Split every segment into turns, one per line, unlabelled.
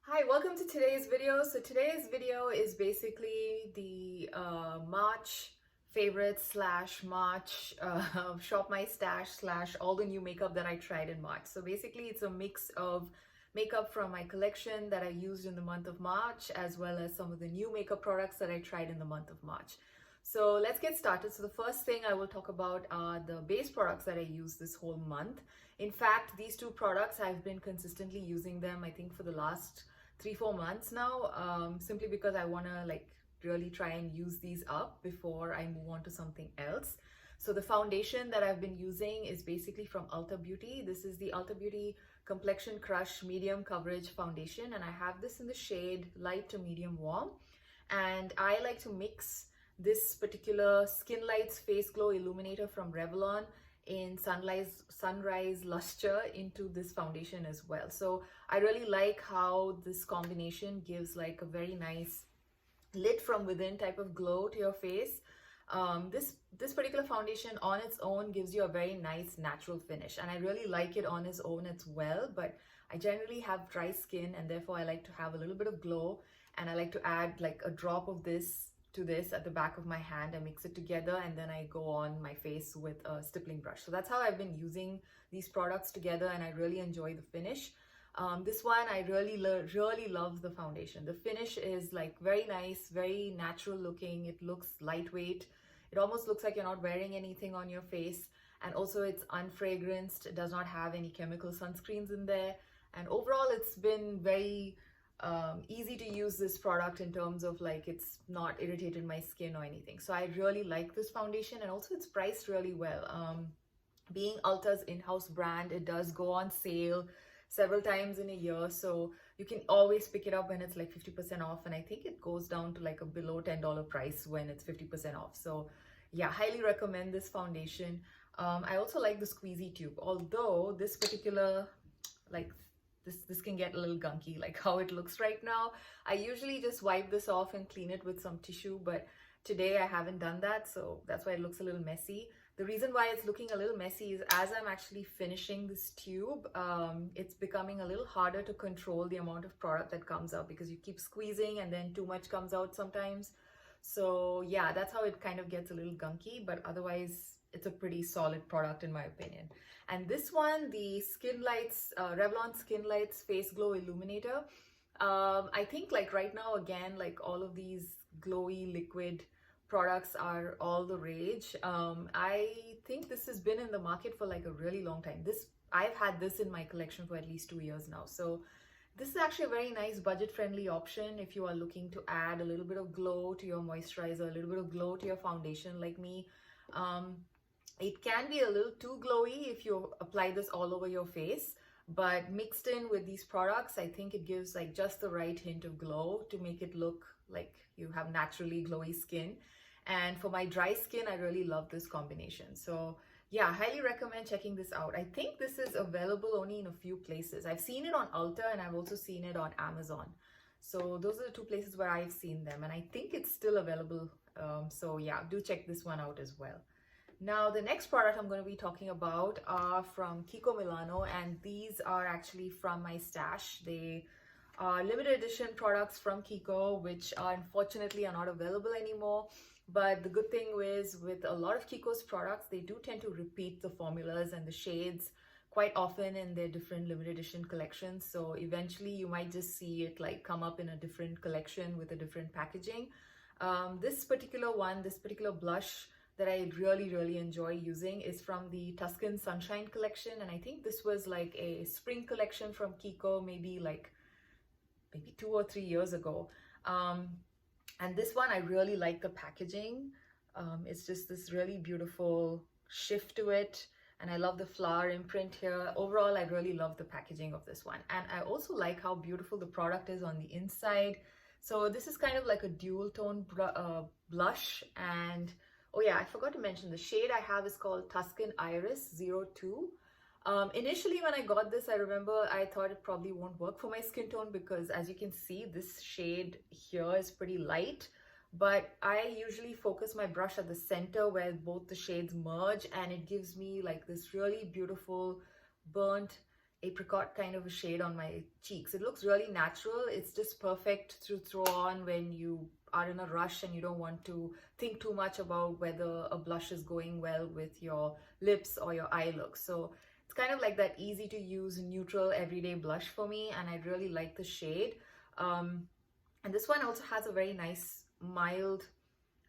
Hi, welcome to today's video. So today's video is basically the March favorites slash March shop my stash slash all the new makeup that I tried in March. So basically it's a mix of makeup from my collection that I used in the month of March, as well as some of the new makeup products that I tried in the month of March. So let's get started. So the first thing I will talk about are the base products that I used this whole month. In fact, these two products, I've been consistently using them, I think, for the last 3-4 months now, simply because I want to really try and use these up before I move on to something else. So the foundation that I've been using is basically from Ulta Beauty. This is the Ulta Beauty Complexion Crush Medium Coverage Foundation, and I have this in the shade light to medium warm. And I like to mix this particular Skin Lights Face Glow Illuminator from Revlon in Sunrise Luster into this foundation as well. So I really like how this combination gives like a very nice lit from within type of glow to your face. This particular foundation on its own gives you a very nice natural finish, and I really like it on its own as well, but I generally have dry skin and therefore I like to have a little bit of glow, and I like to add like a drop of this to this at the back of my hand. I mix it together and then I go on my face with a stippling brush. So that's how I've been using these products together, and I really enjoy the finish. This one, I really love the foundation. The finish is like very nice, very natural looking. It looks lightweight. It almost looks like you're not wearing anything on your face. And also it's unfragranced. It does not have any chemical sunscreens in there. And overall, it's been very easy to use this product in terms of like it's not irritated my skin or anything. So I really like this foundation, and also it's priced really well. Being Ulta's in-house brand, it does go on sale several times in a year, so you can always pick it up when it's like 50% off, and I think it goes down to like a below $10 price when it's 50% off. So yeah, highly recommend this foundation. I also like the squeezy tube, although this particular like this can get a little gunky, like how it looks right now. I usually just wipe this off and clean it with some tissue, but today I haven't done that, so that's why it looks a little messy. The reason why it's looking a little messy is as I'm actually finishing this tube, it's becoming a little harder to control the amount of product that comes out, because you keep squeezing and then too much comes out sometimes. So yeah, that's how it kind of gets a little gunky, but otherwise it's a pretty solid product in my opinion. And this one, the Skin Lights, Revlon Skin Lights Face Glow Illuminator, I think like right now, again, like all of these glowy liquid products are all the rage. I think this has been in the market for like a really long time. I've had this in my collection for at least 2 years now. So this is actually a very nice budget-friendly option if you are looking to add a little bit of glow to your moisturizer, a little bit of glow to your foundation like me. It can be a little too glowy if you apply this all over your face, but mixed in with these products, I think it gives like just the right hint of glow to make it look like you have naturally glowy skin. And for my dry skin, I really love this combination. So yeah, highly recommend checking this out. I think this is available only in a few places. I've seen it on Ulta and I've also seen it on Amazon. So those are the two places where I've seen them, and I think it's still available. So yeah, do check this one out as well. Now, the next product I'm going to be talking about are from Kiko Milano, and these are actually from my stash. They are limited edition products from Kiko, which unfortunately are not available anymore. But the good thing is, with a lot of Kiko's products, they do tend to repeat the formulas and the shades quite often in their different limited edition collections. So eventually you might just see it like come up in a different collection with a different packaging. This particular blush that I really enjoy using is from the Tuscan Sunshine collection, and I think this was like a spring collection from Kiko, maybe 2 or 3 years ago. And this one, I really like the packaging. It's just this really beautiful shift to it, and I love the flower imprint here. Overall, I really love the packaging of this one, and I also like how beautiful the product is on the inside. So this is kind of like a dual tone blush, and oh yeah, I forgot to mention the shade I have is called Tuscan Iris 02. Initially when I got this, I remember I thought it probably won't work for my skin tone, because as you can see, this shade here is pretty light, but I usually focus my brush at the center where both the shades merge, and it gives me like this really beautiful burnt apricot kind of a shade on my cheeks. It looks really natural. It's just perfect to throw on when you are in a rush and you don't want to think too much about whether a blush is going well with your lips or your eye look. So it's kind of like that easy to use neutral everyday blush for me, and I really like the shade. And this one also has a very nice mild,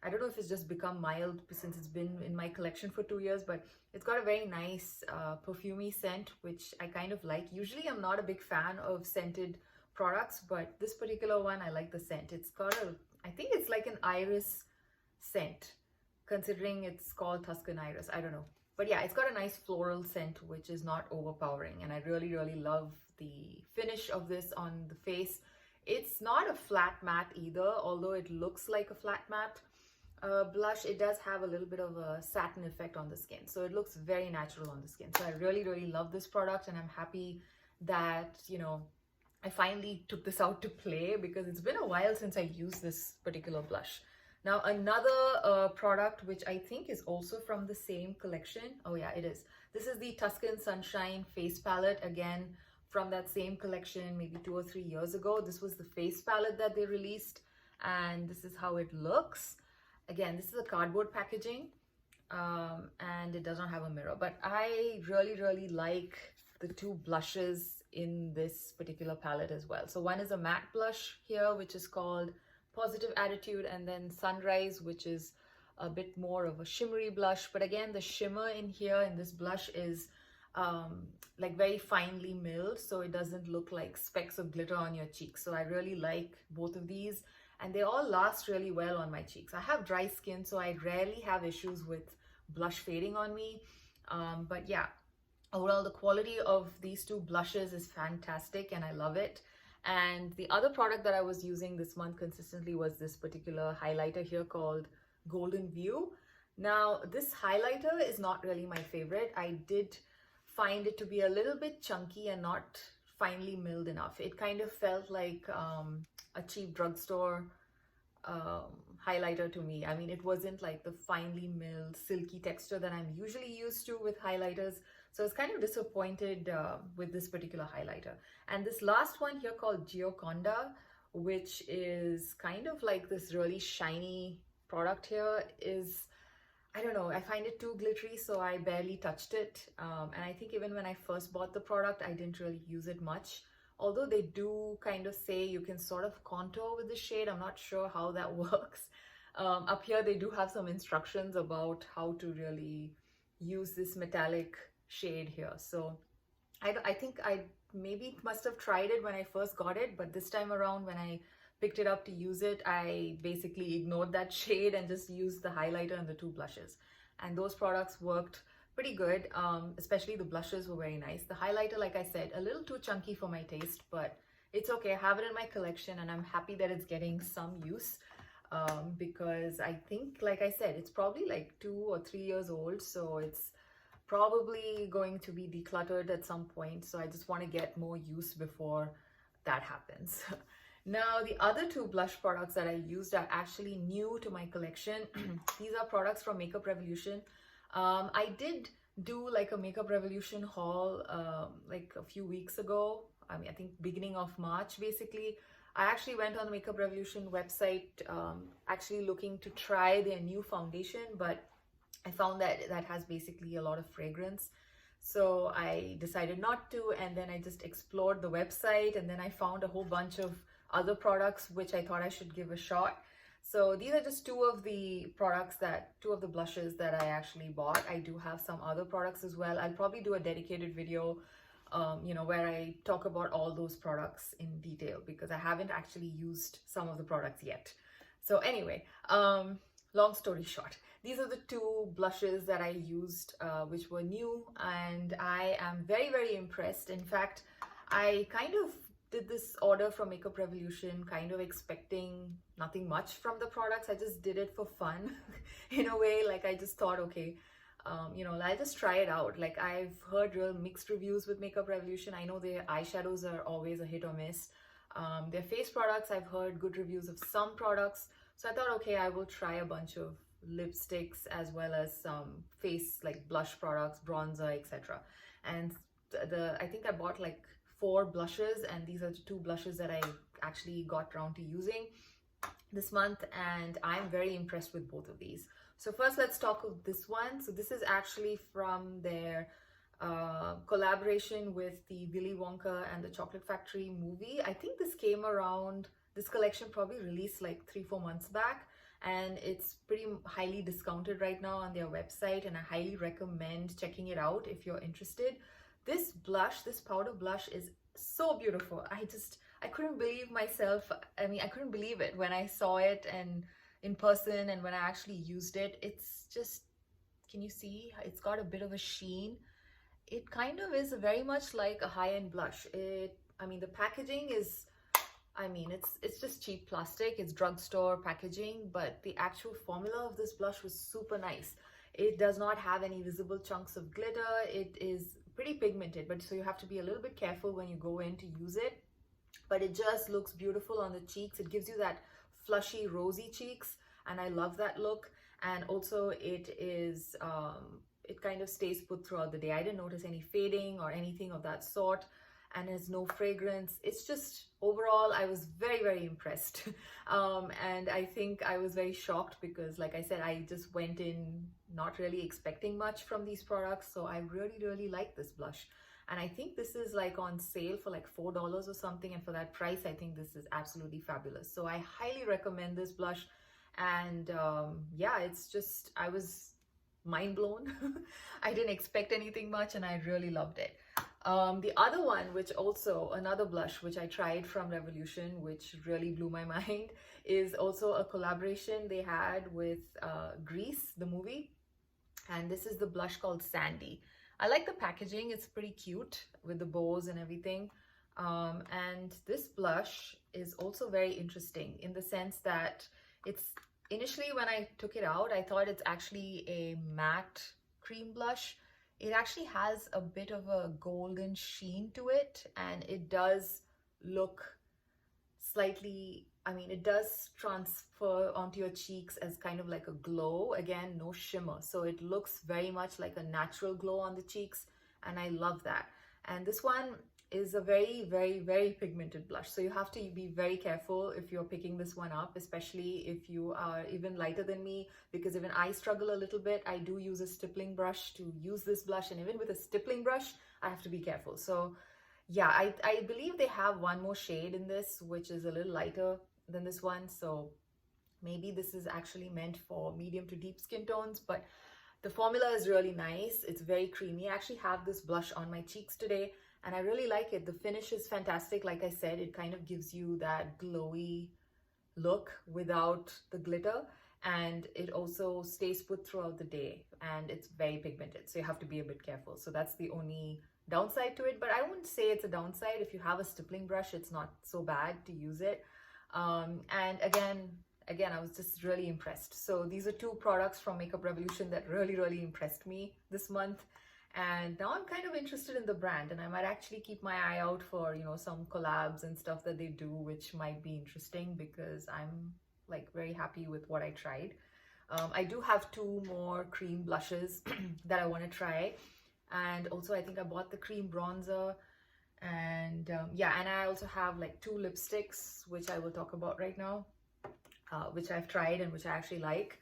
I don't know if it's just become mild since it's been in my collection for 2 years, but it's got a very nice perfumey scent, which I kind of like. Usually I'm not a big fan of scented products, but this particular one, I like the scent. It's got a, I think it's like an iris scent, considering it's called Tuscan Iris. I don't know. But yeah, it's got a nice floral scent, which is not overpowering. And I really, really love the finish of this on the face. It's not a flat matte either, although it looks like a flat matte blush. It does have a little bit of a satin effect on the skin, so it looks very natural on the skin. So I really, really love this product, and I'm happy that, you know, I finally took this out to play, because it's been a while since I used this particular blush. Now another product which I think is also from the same collection. Oh yeah, it is. This is the Tuscan Sunshine face palette, again from that same collection, maybe 2 or 3 years ago. This was the face palette that they released, and this is how it looks. Again, this is a cardboard packaging, and it does not have a mirror, but I really, really like the two blushes in this particular palette as well. So one is a matte blush here, which is called Positive Attitude, and then Sunrise, which is a bit more of a shimmery blush. But again, the shimmer in here in this blush is like very finely milled, so it doesn't look like specks of glitter on your cheeks. So I really like both of these, and they all last really well on my cheeks. I have dry skin, so I rarely have issues with blush fading on me. But yeah, overall the quality of these two blushes is fantastic, and I love it. And the other product that I was using this month consistently was this particular highlighter here called Golden View. Now this highlighter is not really my favorite. I did find it to be a little bit chunky and not finely milled enough. It kind of felt like a cheap drugstore highlighter to me. I mean, it wasn't like the finely milled silky texture that I'm usually used to with highlighters. So I was kind of disappointed with this particular highlighter. And this last one here called Gioconda, which is kind of like this really shiny product here, is, I don't know, I find it too glittery, so I barely touched it. And I think even when I first bought the product, I didn't really use it much. Although they do kind of say you can sort of contour with the shade. I'm not sure how that works. Up here, they do have some instructions about how to really use this metallic shade here. So I think I maybe must have tried it when I first got it, but this time around when I picked it up to use it, I basically ignored that shade and just used the highlighter and the two blushes. And those products worked pretty good, especially the blushes were very nice. The highlighter, like I said, a little too chunky for my taste, but it's okay. I have it in my collection, and I'm happy that it's getting some use, because I think, like I said, it's probably like 2 or 3 years old, so it's probably going to be decluttered at some point. So I just want to get more use before that happens. Now, the other two blush products that I used are actually new to my collection. These are products from Makeup Revolution. I did do like a Makeup Revolution haul like a few weeks ago. I mean, I think beginning of March, basically. I actually went on the Makeup Revolution website actually looking to try their new foundation, but I found that that has basically a lot of fragrance. So I decided not to, and then I just explored the website, and then I found a whole bunch of other products which I thought I should give a shot. So these are just two of the blushes that I actually bought. I do have some other products as well. I'll probably do a dedicated video, you know, where I talk about all those products in detail, because I haven't actually used some of the products yet. So anyway, long story short, these are the two blushes that I used, which were new, and I am very, very impressed. In fact, I kind of did this order from Makeup Revolution kind of expecting nothing much from the products. I just did it for fun in a way. Like, I just thought, okay, you know, I'll just try it out. Like, I've heard real mixed reviews with Makeup Revolution. I know their eyeshadows are always a hit or miss. Their face products, I've heard good reviews of some products. So I thought, okay, I will try a bunch of lipsticks as well as some face like blush products, bronzer, etc. And I think I bought like 4 blushes, and these are the 2 blushes that I actually got around to using this month, and I'm very impressed with both of these. So first, let's talk of this one. So this is actually from their collaboration with the Willy Wonka and the Chocolate Factory movie. I think this came around, this collection probably released like 3-4 months back, and it's pretty highly discounted right now on their website, and I highly recommend checking it out if you're interested. This blush, this powder blush, is so beautiful. I couldn't believe myself. I mean, I couldn't believe it when I saw it and in person, and when I actually used it. It's just, can you see? It's got a bit of a sheen. It kind of is very much like a high-end blush. I mean, the packaging is, I mean, it's just cheap plastic. It's drugstore packaging, but the actual formula of this blush was super nice. It does not have any visible chunks of glitter. It is pretty pigmented, but so you have to be a little bit careful when you go in to use it. But it just looks beautiful on the cheeks. It gives you that flushy, rosy cheeks, and I love that look. And also it is, it kind of stays put throughout the day. I didn't notice any fading or anything of that sort, and has no fragrance. It's just, overall, I was very, very impressed. And I think I was very shocked because, like I said, I just went in not really expecting much from these products. So I really, really like this blush. And I think this is like on sale for like $4 or something. And for that price, I think this is absolutely fabulous. So I highly recommend this blush. And yeah, it's just, I was mind blown. I didn't expect anything much, and I really loved it. The other one, which also another blush which I tried from Revolution, which really blew my mind, is also a collaboration they had with Grease, the movie. And this is the blush called Sandy. I like the packaging. It's pretty cute with the bows and everything. And this blush is also very interesting in the sense that it's, initially when I took it out, I thought it's actually a matte cream blush. It actually has a bit of a golden sheen to it, and it does look slightly, I mean, it does transfer onto your cheeks as kind of like a glow. Again, no shimmer. So it looks very much like a natural glow on the cheeks, and I love that. And this one is a very, very, very pigmented blush. So you have to be very careful if you're picking this one up, especially if you are even lighter than me, because even I struggle a little bit. I do use a stippling brush to use this blush, and even with a stippling brush, I have to be careful. So yeah, I believe they have one more shade in this, which is a little lighter than this one. So maybe this is actually meant for medium to deep skin tones, but the formula is really nice. It's very creamy. I actually have this blush on my cheeks today, and I really like it. The finish is fantastic. Like I said, it kind of gives you that glowy look without the glitter, and it also stays put throughout the day, and it's very pigmented. So you have to be a bit careful. So that's the only downside to it, but I wouldn't say it's a downside. If you have a stippling brush, it's not so bad to use it. And again, I was just really impressed. So these are 2 products from Makeup Revolution that really, really impressed me this month. And now I'm kind of interested in the brand, and I might actually keep my eye out for, you know, some collabs and stuff that they do, which might be interesting, because I'm like very happy with what I tried. I do have 2 more cream blushes that I want to try. And also I think I bought the cream bronzer, and yeah, and I also have like 2 lipsticks, which I will talk about right now, which I've tried and which I actually like.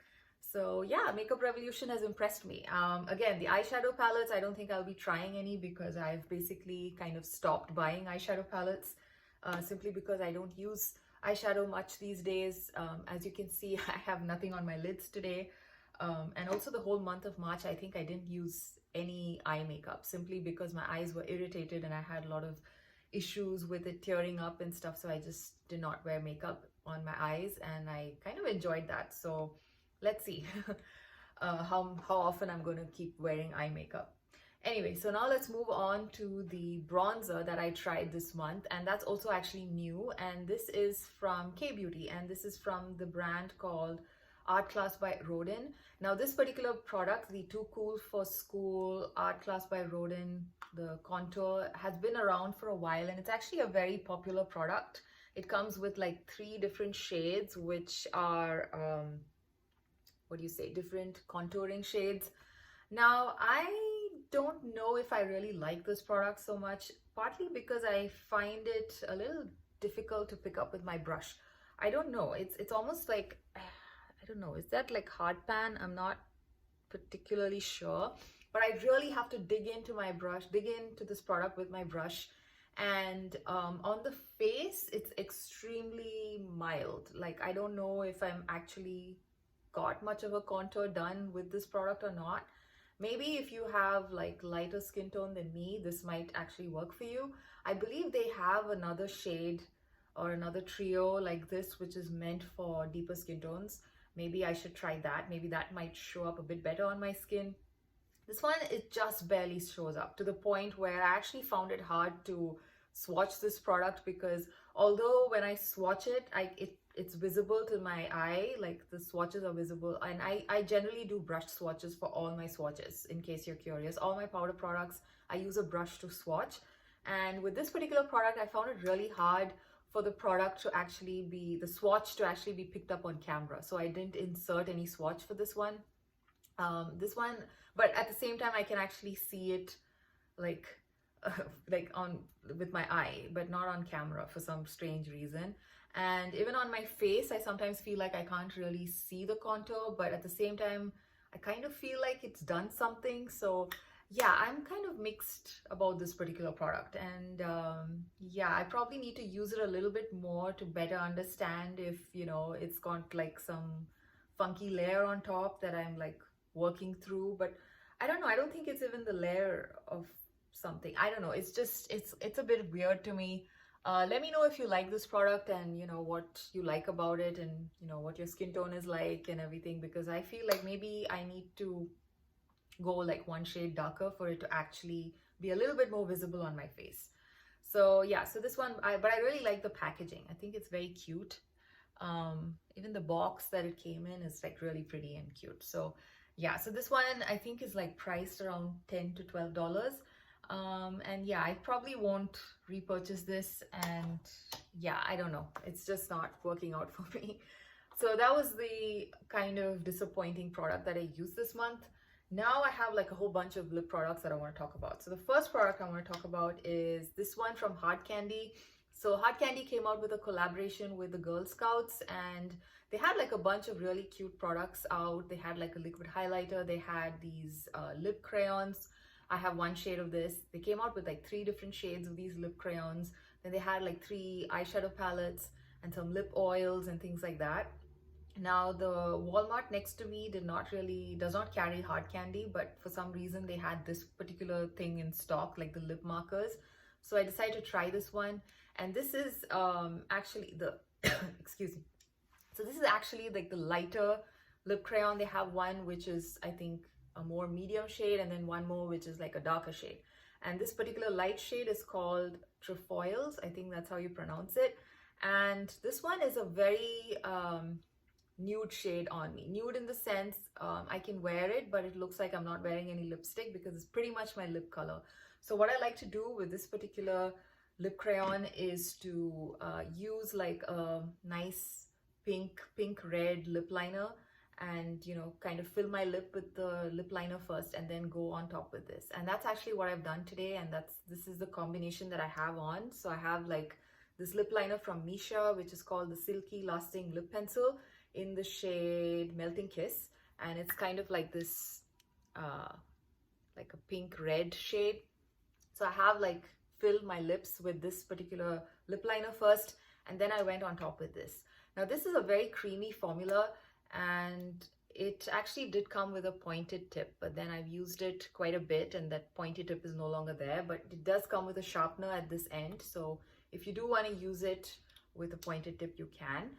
So yeah, Makeup Revolution has impressed me. Again, the eyeshadow palettes, I don't think I'll be trying any, because I've basically kind of stopped buying eyeshadow palettes simply because I don't use eyeshadow much these days. As you can see, I have nothing on my lids today. And also the whole month of March, I think I didn't use any eye makeup simply because my eyes were irritated and I had a lot of issues with it tearing up and stuff. So I just did not wear makeup on my eyes, and I kind of enjoyed that. So let's see how often I'm going to keep wearing eye makeup. Anyway, so now let's move on to the bronzer that I tried this month, and that's also actually new, and this is from K-Beauty, and this is from the brand called Art Class by Rodin. Now this particular product, the Too Cool for School Art Class by Rodin, the contour, has been around for a while, and it's actually a very popular product. It comes with like 3 different shades, which are what do you say, different contouring shades. Now I don't know if I really like this product so much, partly because I find it a little difficult to pick up with my brush. I don't know, it's almost like, I don't know, is that like hard pan? I'm not particularly sure, but I really have to dig into my brush, dig into this product with my brush. And on the face, it's extremely mild. Like, I don't know if I'm actually got much of a contour done with this product or not. Maybe if you have like lighter skin tone than me, this might actually work for you. I believe they have another shade or another trio like this, which is meant for deeper skin tones. Maybe I should try that. Maybe that might show up a bit better on my skin. This one, it just barely shows up, to the point where I actually found it hard to swatch this product, because although when I swatch it, it's visible to my eye, like the swatches are visible. And I generally do brush swatches for all my swatches, in case you're curious. All my powder products, I use a brush to swatch. And with this particular product, I found it really hard for the product to actually be, the swatch to actually be picked up on camera. So I didn't insert any swatch for this one. But at the same time, I can actually see it like on with my eye, but not on camera for some strange reason. And even on my face, I sometimes feel like I can't really see the contour, but at the same time, I kind of feel like it's done something. So yeah, I'm kind of mixed about this particular product. And yeah, I probably need to use it a little bit more to better understand if, you know, it's got like some funky layer on top that I'm like working through. But I don't know, I don't think it's even the layer of something. I don't know, it's just, it's a bit weird to me. Let me know if you like this product, and you know what you like about it, and you know what your skin tone is like and everything, because I feel like maybe I need to go like one shade darker for it to actually be a little bit more visible on my face. So yeah, so this one, but I really like the packaging. I think it's very cute. Even the box that it came in is like really pretty and cute. So yeah, so this one I think is like priced around $10 to $12. And yeah, I probably won't repurchase this, and yeah, I don't know, it's just not working out for me. So that was the kind of disappointing product that I used this month. Now I have like a whole bunch of lip products that I want to talk about. So the first product I want to talk about is this one from Hard Candy. So Hard Candy came out with a collaboration with the Girl Scouts, and they had like a bunch of really cute products out. They had like a liquid highlighter, they had these lip crayons. I have one shade of this. They came out with like 3 different shades of these lip crayons. Then they had like 3 eyeshadow palettes and some lip oils and things like that. Now the Walmart next to me does not carry Hard Candy, but for some reason they had this particular thing in stock, like the lip markers. So I decided to try this one, and this is actually the excuse me. So this is actually like the lighter lip crayon. They have one which is, I think, a more medium shade, and then one more which is like a darker shade. And this particular light shade is called Trefoils. I think that's how you pronounce it. And this one is a very nude shade on me. Nude in the sense I can wear it, but it looks like I'm not wearing any lipstick because it's pretty much my lip color. So what I like to do with this particular lip crayon is to use like a nice pink red lip liner, and you know, kind of fill my lip with the lip liner first and then go on top with this. And that's actually what I've done today, and this is the combination that I have on. So I have like this lip liner from Misha, which is called the Silky Lasting Lip Pencil in the shade Melting Kiss, and it's kind of like this like a pink red shade. So I have like filled my lips with this particular lip liner first, and then I went on top with this. Now this is a very creamy formula, and it actually did come with a pointed tip, but then I've used it quite a bit and that pointed tip is no longer there. But it does come with a sharpener at this end, so if you do want to use it with a pointed tip, you can.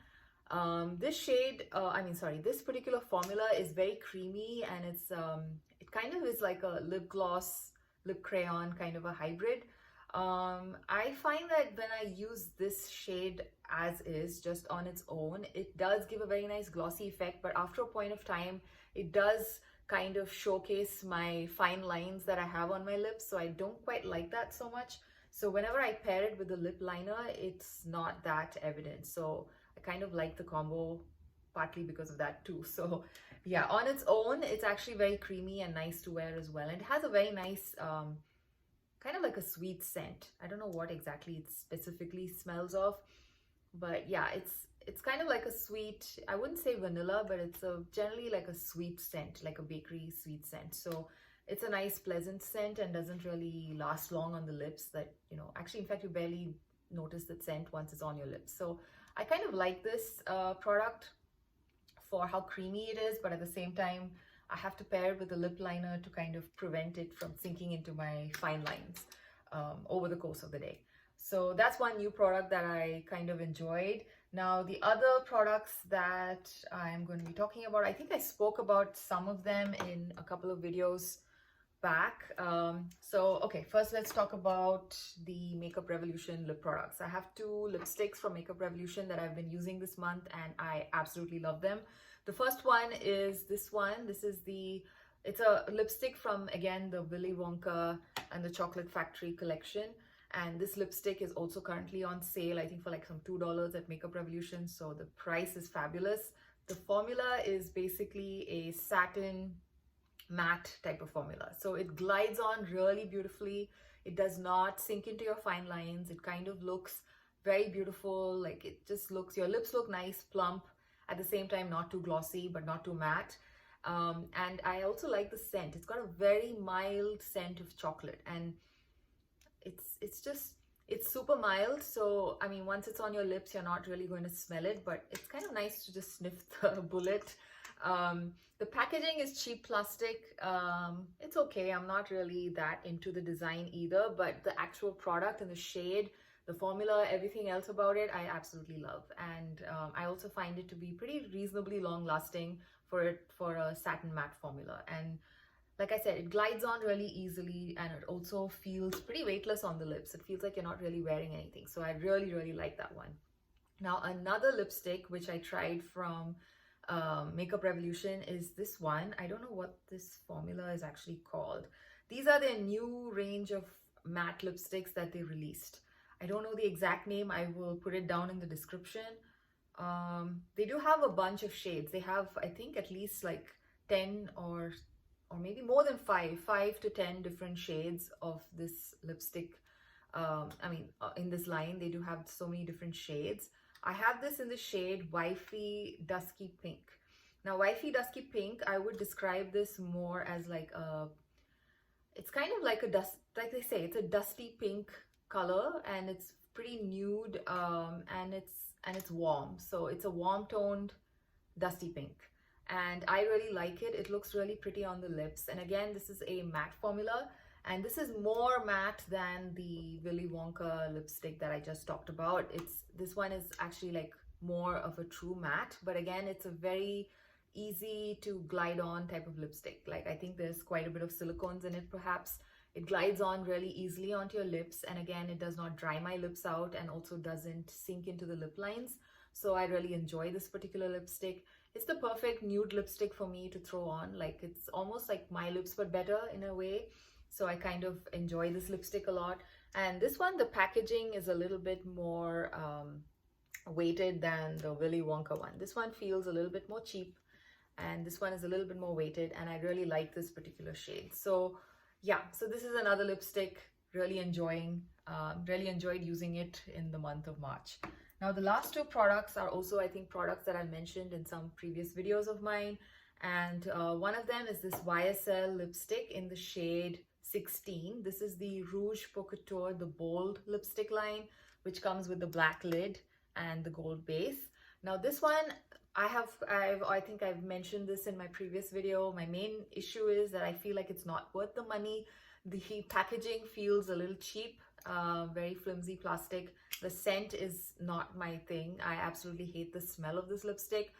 This particular formula is very creamy, and it kind of is like a lip gloss, lip crayon kind of a hybrid. I find that when I use this shade as is, just on its own, it does give a very nice glossy effect, but after a point of time, it does kind of showcase my fine lines that I have on my lips, so I don't quite like that so much. So whenever I pair it with the lip liner, it's not that evident. So I kind of like the combo partly because of that too. So yeah, on its own, it's actually very creamy and nice to wear as well. And it has a very nice, kind of like a sweet scent. I don't know what exactly it specifically smells of, but yeah, it's kind of like a sweet, I wouldn't say vanilla, but it's generally like a sweet scent, like a bakery sweet scent. So it's a nice pleasant scent and doesn't really last long on the lips. That, you know, actually in fact you barely notice that scent once it's on your lips. So I kind of like this product for how creamy it is, but at the same time I have to pair it with a lip liner to kind of prevent it from sinking into my fine lines over the course of the day. So that's one new product that I kind of enjoyed. Now the other products that I'm going to be talking about, I think I spoke about some of them in a couple of videos back. So okay, first let's talk about the Makeup Revolution lip products. I have two lipsticks from Makeup Revolution that I've been using this month and I absolutely love them. The first one is this one. It's a lipstick from, again, the Willy Wonka and the Chocolate Factory collection. And this lipstick is also currently on sale, I think for like some $2 at Makeup Revolution. So the price is fabulous. The formula is basically a satin matte type of formula. So it glides on really beautifully. It does not sink into your fine lines. It kind of looks very beautiful. Like it just looks, your lips look nice, plump, at the same time not too glossy, but not too matte. And I also like the scent. It's got a very mild scent of chocolate, and it's super mild. So I mean, once it's on your lips, you're not really going to smell it, but it's kind of nice to just sniff the bullet. The packaging is cheap plastic. It's okay. I'm not really that into the design either, but the actual product and the shade, the formula, everything else about it, I absolutely love. And I also find it to be pretty reasonably long lasting for a satin matte formula. And like I said, it glides on really easily, and it also feels pretty weightless on the lips. It feels like you're not really wearing anything. So I really, really like that one. Now, another lipstick which I tried from Makeup Revolution is this one. I don't know what this formula is actually called. These are their new range of matte lipsticks that they released. I don't know the exact name. I will put it down in the description. They do have a bunch of shades. They have, I think, at least like 10 or maybe more than 5 to 10 different shades of this lipstick. In this line, they do have so many different shades. I have this in the shade Wifey Dusky Pink. Now, Wifey Dusky Pink, I would describe this more as like it's kind of like like they say, it's a dusty pink color, and it's pretty nude, and it's warm. So it's a warm toned dusty pink, and I really like it. It looks really pretty on the lips. And again, this is a matte formula, and this is more matte than the Willy Wonka lipstick that I just talked about. This one is actually like more of a true matte, but again, it's a very easy to glide on type of lipstick. Like I think there's quite a bit of silicones in it perhaps. It glides on really easily onto your lips, and again, it does not dry my lips out and also doesn't sink into the lip lines. So I really enjoy this particular lipstick. It's the perfect nude lipstick for me to throw on. Like it's almost like my lips but better in a way. So I kind of enjoy this lipstick a lot. And this one, the packaging is a little bit more weighted than the Willy Wonka one. This one feels a little bit more cheap, and this one is a little bit more weighted, and I really like this particular shade. So yeah, so this is another lipstick, really enjoyed using it in the month of March. Now the last two products are also, I think, products that I mentioned in some previous videos of mine, and one of them is this YSL lipstick in the shade 16. This is the Rouge Couture, the bold lipstick line, which comes with the black lid and the gold base. Now this one, I think I've mentioned this in my previous video. My main issue is that I feel like it's not worth the money. The packaging feels a little cheap, very flimsy plastic. The scent is not my thing. I absolutely hate the smell of this lipstick.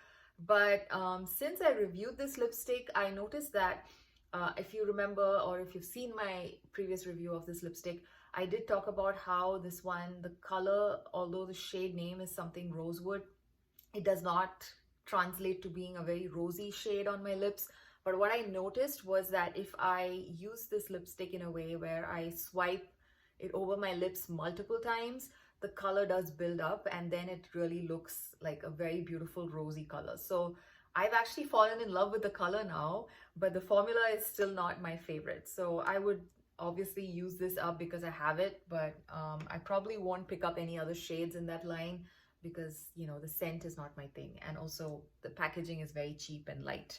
But since I reviewed this lipstick, I noticed that if you remember, or if you've seen my previous review of this lipstick, I did talk about how this one, the color, although the shade name is something rosewood, it does not translate to being a very rosy shade on my lips. But what I noticed was that if I use this lipstick in a way where I swipe it over my lips multiple times, the color does build up and then it really looks like a very beautiful rosy color. So I've actually fallen in love with the color now, but the formula is still not my favorite. So I would obviously use this up because I have it, but I probably won't pick up any other shades in that line because, you know, the scent is not my thing, and also the packaging is very cheap and light.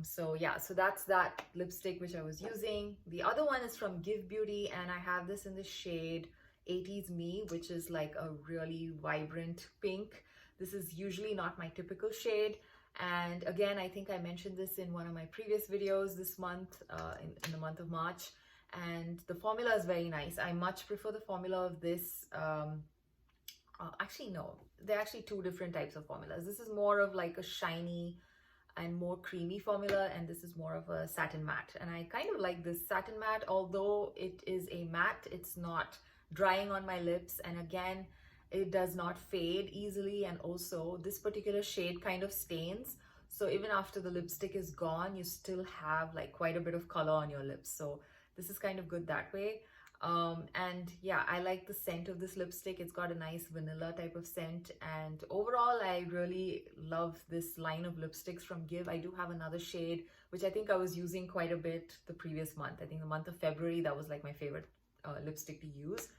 So yeah, so that's that lipstick which I was using. The other one is from GXVE Beauty, and I have this in the shade 80s Me, which is like a really vibrant pink. This is usually not my typical shade, and again, I think I mentioned this in one of my previous videos this month, in the month of March, and the formula is very nice. I much prefer the formula of this. Actually no, there are actually two different types of formulas. This is more of like a shiny and more creamy formula, and this is more of a satin matte, and I kind of like this satin matte. Although it is a matte, it's not drying on my lips, and again, it does not fade easily, and also this particular shade kind of stains, so even after the lipstick is gone, you still have like quite a bit of color on your lips. So this is kind of good that way. And yeah, I like the scent of this lipstick. It's got a nice vanilla type of scent, and overall I really love this line of lipsticks from GXVE. I do have another shade which I think I was using quite a bit the previous month. I think the month of February, that was like my favorite lipstick to use.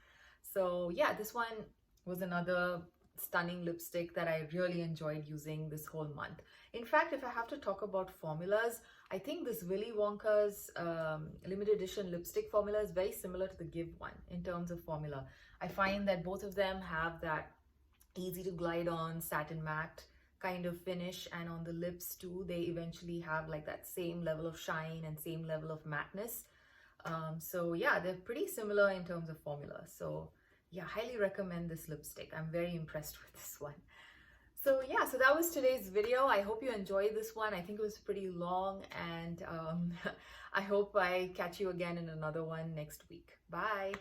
So yeah, this one was another stunning lipstick that I really enjoyed using this whole month. In fact, if I have to talk about formulas, I think this Willy Wonka's limited edition lipstick formula is very similar to the GXVE one in terms of formula. I find that both of them have that easy to glide on satin matte kind of finish, and on the lips too, they eventually have like that same level of shine and same level of mattness. So yeah, they're pretty similar in terms of formula. So yeah, highly recommend this lipstick. I'm very impressed with this one. So yeah, so that was today's video. I hope you enjoyed this one. I think it was pretty long, and I hope I catch you again in another one next week. Bye.